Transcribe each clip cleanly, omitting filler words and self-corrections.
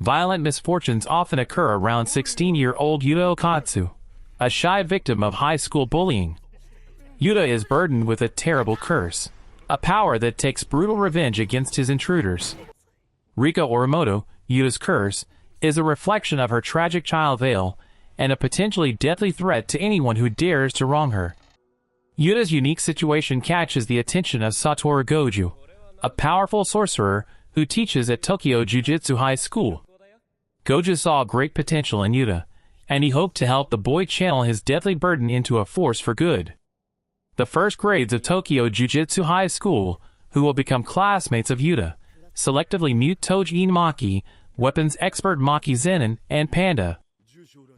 Violent misfortunes often occur around 16-year-old Yuuta Okkotsu, a shy victim of high school bullying. Yuuta is burdened with a terrible curse, a power that takes brutal revenge against his intruders. Rika Orimoto, Yuta's curse, is a reflection of her tragic childveil and a potentially deadly threat to anyone who dares to wrong her. Yuta's unique situation catches the attention of Satoru Goju, a powerful sorcerer who teaches at Tokyo Jujutsu High School. Goju saw great potential in Yuuta, and he hoped to help the boy channel his deadly burden into a force for good. The first grades of Tokyo Jujutsu High School, who will become classmates of Yuuta, selectively mute Toji Maki, weapons expert Maki Zenin, and Panda.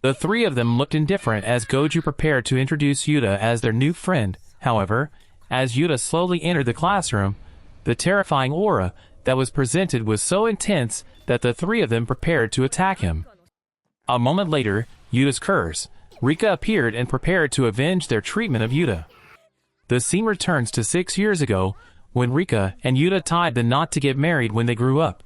The three of them looked indifferent as Goju prepared to introduce Yuuta as their new friend. However, as Yuuta slowly entered the classroom, the terrifying aura that was presented was so intense that the three of them prepared to attack him. A moment later, Yuta's curse, Rika appeared and prepared to avenge their treatment of Yuuta. The scene returns to 6 years ago, when Rika and Yuuta tied the knot to get married when they grew up.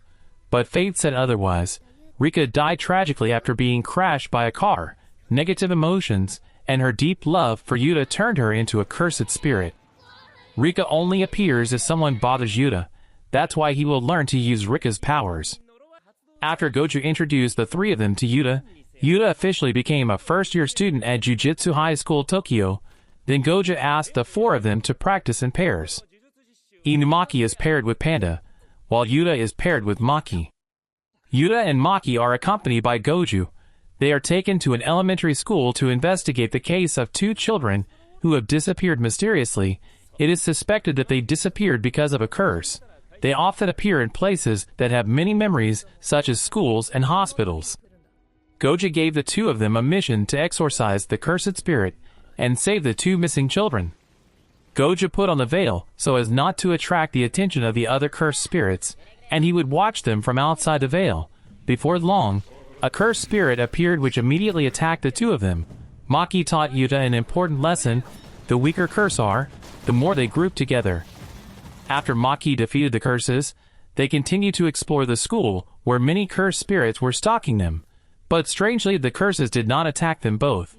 But fate said otherwise. Rika died tragically after being crashed by a car. Negative emotions and her deep love for Yuuta turned her into a cursed spirit. Rika only appears if someone bothers Yuuta. That's why he will learn to use Rika's powers. After Goju introduced the three of them to Yuuta, Yuuta officially became a first-year student at Jujutsu High School Tokyo. Then Goju asked the four of them to practice in pairs. Inumaki is paired with Panda, while Yuuta is paired with Maki. Yuuta and Maki are accompanied by Goju. They are taken to an elementary school to investigate the case of two children who have disappeared mysteriously. It is suspected that they disappeared because of a curse. They often appear in places that have many memories, such as schools and hospitals. Goju gave the two of them a mission to exorcise the cursed spirit and save the two missing children. Goju put on the veil so as not to attract the attention of the other cursed spirits, and he would watch them from outside the veil. Before long, a cursed spirit appeared which immediately attacked the two of them. Maki taught Yuuta an important lesson: the weaker curse are, the more they group together. After Maki defeated the curses, they continued to explore the school, where many cursed spirits were stalking them. But strangely, the curses did not attack them both.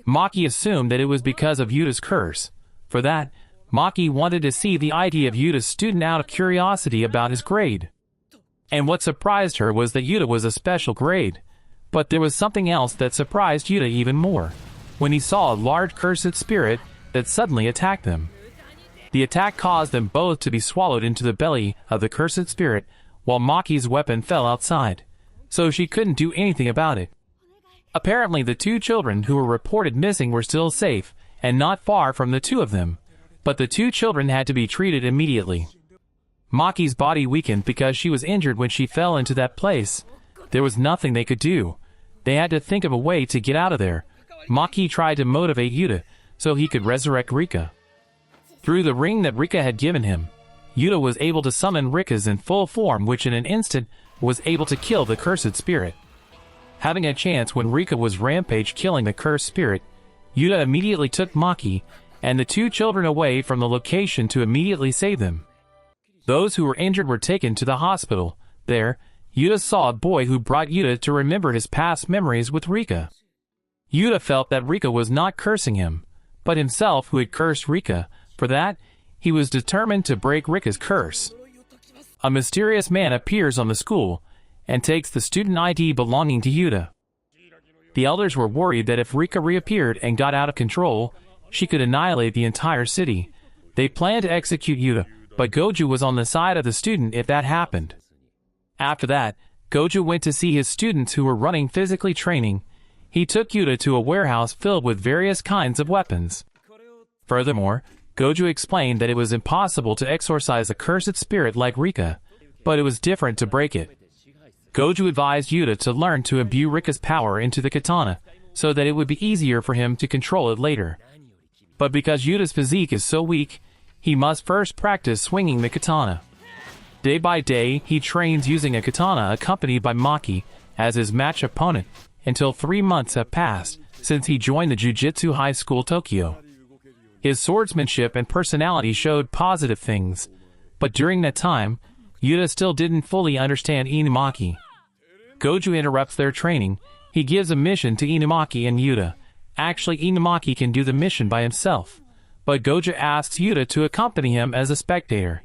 Maki assumed that it was because of Yuta's curse. For that, Maki wanted to see the ID of Yuta's student out of curiosity about his grade. And what surprised her was that Yuuta was a special grade. But there was something else that surprised Yuuta even more, when he saw a large cursed spirit that suddenly attacked them. The attack caused them both to be swallowed into the belly of the cursed spirit, while Maki's weapon fell outside, so she couldn't do anything about it. Apparently the two children who were reported missing were still safe, and not far from the two of them. But the two children had to be treated immediately. Maki's body weakened because she was injured when she fell into that place. There was nothing they could do. They had to think of a way to get out of there. Maki tried to motivate Yuuta so he could resurrect Rika. Through the ring that Rika had given him, Yuuta was able to summon Rika's in full form, which in an instant was able to kill the cursed spirit. Having a chance when Rika was rampage killing the cursed spirit, Yuuta immediately took Maki and the two children away from the location to immediately save them. Those who were injured were taken to the hospital. There, Yuuta saw a boy who brought Yuuta to remember his past memories with Rika. Yuuta felt that Rika was not cursing him, but himself who had cursed Rika. For that, he was determined to break Rika's curse. A mysterious man appears on the school and takes the student ID belonging to Yuuta. The elders were worried that if Rika reappeared and got out of control, she could annihilate the entire city. They planned to execute Yuuta, but Goju was on the side of the student if that happened. After that, Goju went to see his students who were running physically training. He took Yuuta to a warehouse filled with various kinds of weapons. Furthermore, Goju explained that it was impossible to exorcise a cursed spirit like Rika, but it was different to break it. Goju advised Yuuta to learn to imbue Rika's power into the katana, so that it would be easier for him to control it later. But because Yuta's physique is so weak, he must first practice swinging the katana. Day by day, he trains using a katana accompanied by Maki as his match opponent, until 3 months have passed since he joined the Jujutsu High School Tokyo. His swordsmanship and personality showed positive things, but during that time, Yuuta still didn't fully understand Inumaki. Goju interrupts their training. He gives a mission to Inumaki and Yuta. Actually, Inumaki can do the mission by himself, but Goju asks Yuta to accompany him as a spectator.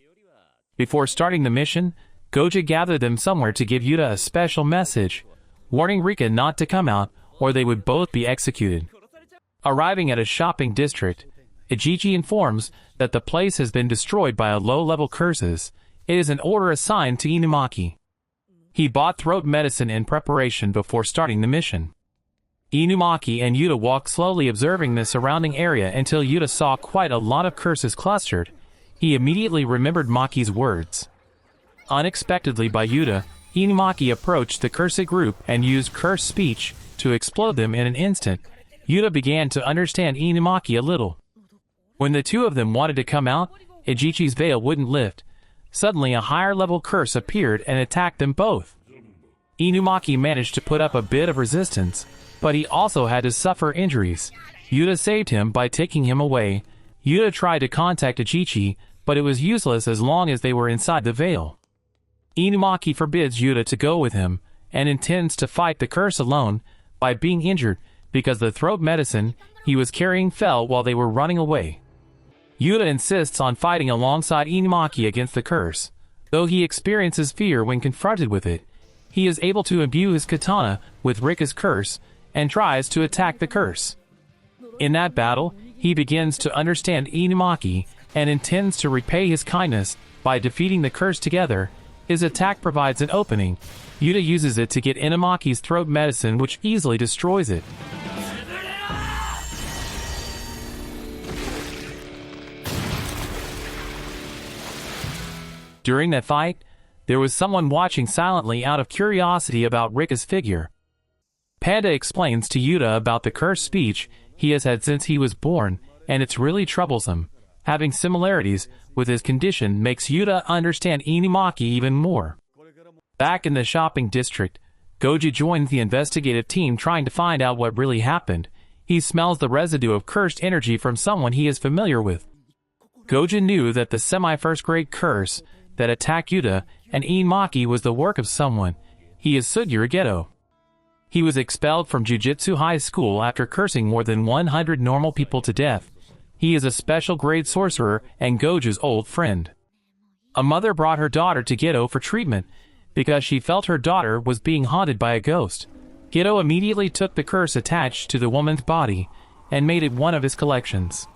Before starting the mission, Goju gathered them somewhere to give Yuta a special message, warning Rika not to come out or they would both be executed. Arriving at a shopping district, Ichichi informs that the place has been destroyed by a low-level curses. It is an order assigned to Inumaki. He bought throat medicine in preparation before starting the mission. Inumaki and Yuta walked slowly observing the surrounding area until Yuta saw quite a lot of curses clustered. He immediately remembered Maki's words. Unexpectedly by Yuta, Inumaki approached the cursed group and used cursed speech to explode them in an instant. Yuta began to understand Inumaki a little. When the two of them wanted to come out, Ichichi's veil wouldn't lift. Suddenly a higher-level curse appeared and attacked them both. Inumaki managed to put up a bit of resistance, but he also had to suffer injuries. Yuta saved him by taking him away. Yuta tried to contact Ichichi, but it was useless as long as they were inside the veil. Inumaki forbids Yuta to go with him, and intends to fight the curse alone by being injured because the throat medicine he was carrying fell while they were running away. Yuta insists on fighting alongside Inumaki against the curse. Though he experiences fear when confronted with it, he is able to imbue his katana with Rika's curse and tries to attack the curse. In that battle, he begins to understand Inumaki and intends to repay his kindness by defeating the curse together. His attack provides an opening. Yuta uses it to get Inumaki's throat medicine, which easily destroys it. During that fight, there was someone watching silently out of curiosity about Rika's figure. Panda explains to Yuta about the cursed speech he has had since he was born, and it's really troublesome. Having similarities with his condition makes Yuta understand Inumaki even more. Back in the shopping district, Goju joins the investigative team trying to find out what really happened. He smells the residue of cursed energy from someone he is familiar with. Goju knew that the semi-first grade curse that attacked Yuta and Inumaki was the work of someone. He is Suguru Geto. He was expelled from Jujutsu High School after cursing more than 100 normal people to death. He is a special grade sorcerer and Goju's old friend. A mother brought her daughter to Geto for treatment because she felt her daughter was being haunted by a ghost. Geto immediately took the curse attached to the woman's body and made it one of his collections.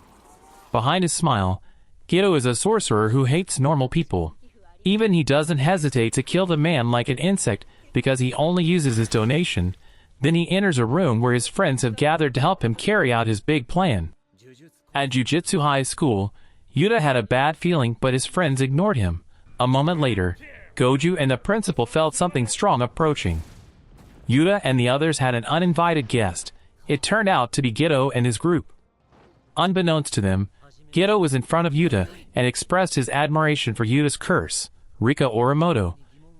Behind his smile, Geto is a sorcerer who hates normal people. Even he doesn't hesitate to kill the man like an insect because he only uses his donation. Then he enters a room where his friends have gathered to help him carry out his big plan. At Jujutsu High School, Yuta had a bad feeling but his friends ignored him. A moment later, Goju and the principal felt something strong approaching. Yuta and the others had an uninvited guest. It turned out to be Geto and his group. Unbeknownst to them, Geto was in front of Yuta and expressed his admiration for Yuta's curse, Rika Orimoto,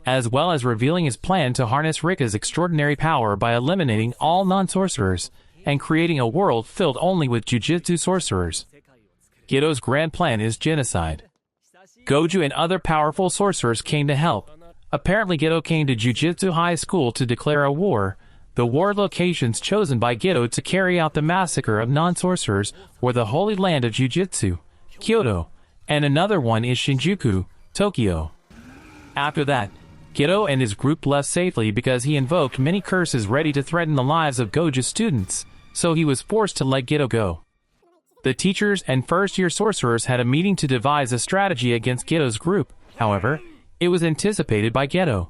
as well as revealing his plan to harness Rika's extraordinary power by eliminating all non-sorcerers and creating a world filled only with Jujutsu sorcerers. Geto's grand plan is genocide. Goju and other powerful sorcerers came to help. Apparently Geto came to Jujutsu High School to declare a war. The war locations chosen by Geto to carry out the massacre of non-sorcerers were the Holy Land of Jujutsu, Kyoto, and another one is Shinjuku, Tokyo. After that, Geto and his group left safely because he invoked many curses ready to threaten the lives of Goju's students, so he was forced to let Geto go. The teachers and first-year sorcerers had a meeting to devise a strategy against Geto's group. However, it was anticipated by Geto,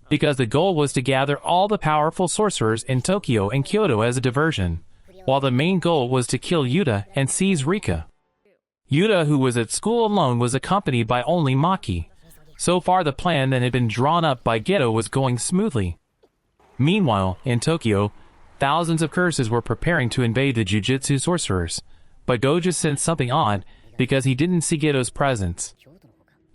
because the goal was to gather all the powerful sorcerers in Tokyo and Kyoto as a diversion, while the main goal was to kill Yuta and seize Rika. Yuta, who was at school alone, was accompanied by only Maki. So far the plan that had been drawn up by Geto was going smoothly. Meanwhile, in Tokyo, thousands of curses were preparing to invade the Jujutsu sorcerers, but Goju sensed something odd because he didn't see Geto's presence.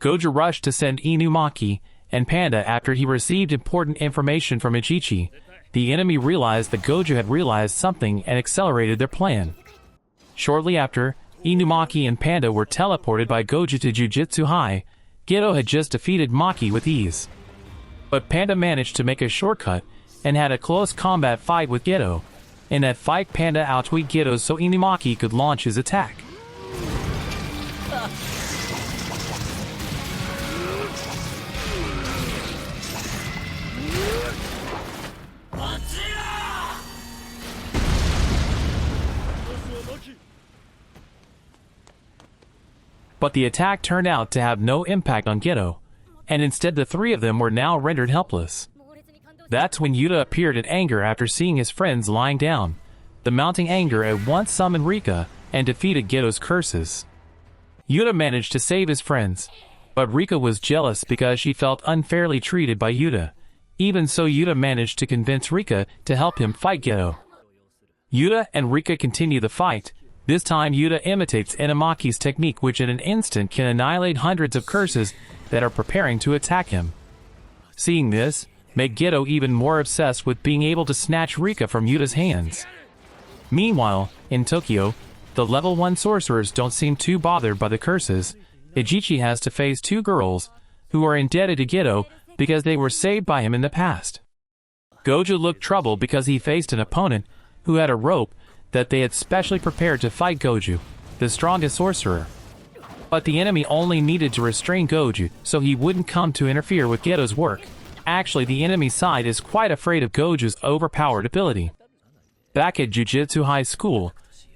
Goju rushed to send Inumaki and Panda after he received important information from Ichichi. The enemy realized that Goju had realized something and accelerated their plan. Shortly after, Inumaki and Panda were teleported by Goju to Jujutsu High. Geto had just defeated Maki with ease. But Panda managed to make a shortcut and had a close combat fight with Geto. In that fight, Panda outwitted Geto so Inumaki could launch his attack. But the attack turned out to have no impact on Geto, and instead the three of them were now rendered helpless. That's when Yuuta appeared in anger after seeing his friends lying down. The mounting anger at once summoned Rika and defeated Geto's curses. Yuuta managed to save his friends, but Rika was jealous because she felt unfairly treated by Yuuta. Even so, Yuuta managed to convince Rika to help him fight Geto. Yuuta and Rika continue the fight. This time Yuuta imitates Inumaki's technique, which in an instant can annihilate hundreds of curses that are preparing to attack him. Seeing this, made Geto even more obsessed with being able to snatch Rika from Yuta's hands. Meanwhile, in Tokyo, the level 1 sorcerers don't seem too bothered by the curses. Ijichi has to face two girls who are indebted to Geto because they were saved by him in the past. Gojo looked troubled because he faced an opponent who had a rope that they had specially prepared to fight Gojo, the strongest sorcerer. But the enemy only needed to restrain Gojo so he wouldn't come to interfere with Geto's work. Actually, the enemy side is quite afraid of Gojo's overpowered ability. Back at Jujutsu High School,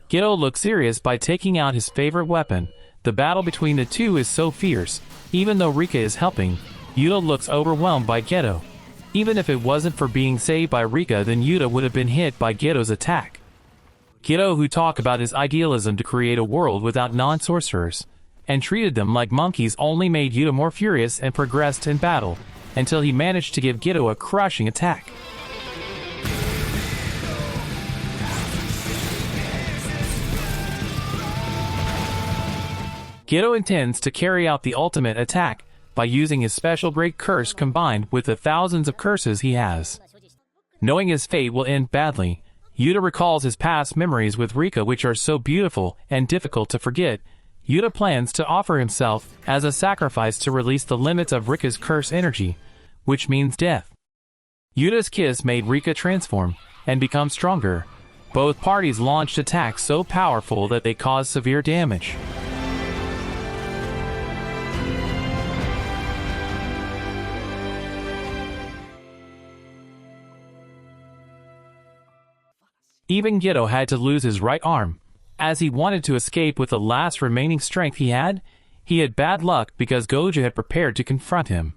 Geto looks serious by taking out his favorite weapon. The battle between the two is so fierce. Even though Rika is helping, Yuuta looks overwhelmed by Geto. Even if it wasn't for being saved by Rika, then Yuuta would have been hit by Geto's attack. Geto, who talked about his idealism to create a world without non-sorcerers, and treated them like monkeys, only made Yuuta more furious and progressed in battle, until he managed to give Geto a crushing attack. Geto intends to carry out the ultimate attack by using his special great curse combined with the thousands of curses he has. Knowing his fate will end badly, Yuuta recalls his past memories with Rika, which are so beautiful and difficult to forget. Yuuta plans to offer himself as a sacrifice to release the limits of Rika's curse energy, which means death. Yuta's kiss made Rika transform and become stronger. Both parties launched attacks so powerful that they caused severe damage. Even Geto had to lose his right arm, as he wanted to escape with the last remaining strength he had. He had bad luck because Gojo had prepared to confront him.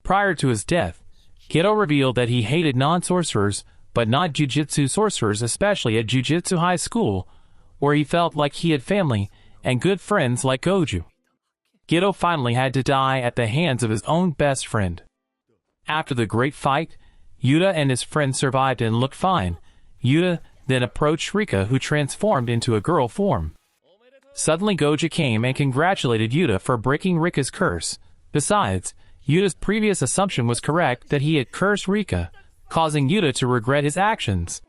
Prior to his death, Geto revealed that he hated non-sorcerers, but not Jujutsu sorcerers, especially at Jujutsu High School, where he felt like he had family and good friends like Gojo. Geto finally had to die at the hands of his own best friend. After the great fight, Yuuta and his friend survived and looked fine. Yuuta then approached Rika, who transformed into a girl form. Suddenly Gojo came and congratulated Yuuta for breaking Rika's curse. Besides, Yuta's previous assumption was correct that he had cursed Rika, causing Yuuta to regret his actions.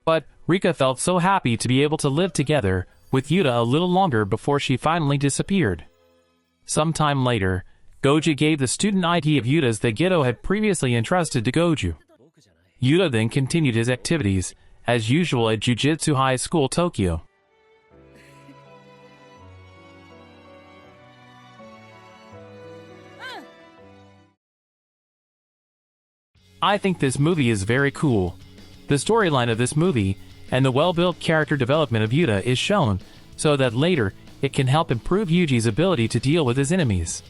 But Rika felt so happy to be able to live together with Yuuta a little longer before she finally disappeared. Sometime later, Gojo gave the student ID of Yuta's that Geto had previously entrusted to Gojo. Yuuta then continued his activities, as usual at Jujutsu High School, Tokyo. I think this movie is very cool. The storyline of this movie and the well-built character development of Yuuta is shown so that later it can help improve Yuji's ability to deal with his enemies.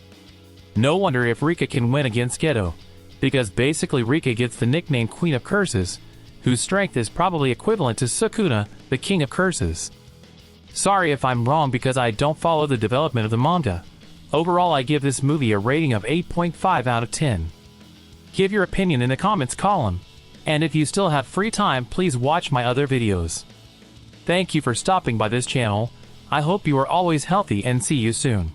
No wonder if Rika can win against Geto, because basically Rika gets the nickname Queen of Curses, whose strength is probably equivalent to Sukuna, the King of Curses. Sorry if I'm wrong because I don't follow the development of the manga. Overall, I give this movie a rating of 8.5 out of 10. Give your opinion in the comments column, and if you still have free time, please watch my other videos. Thank you for stopping by this channel. I hope you are always healthy and see you soon.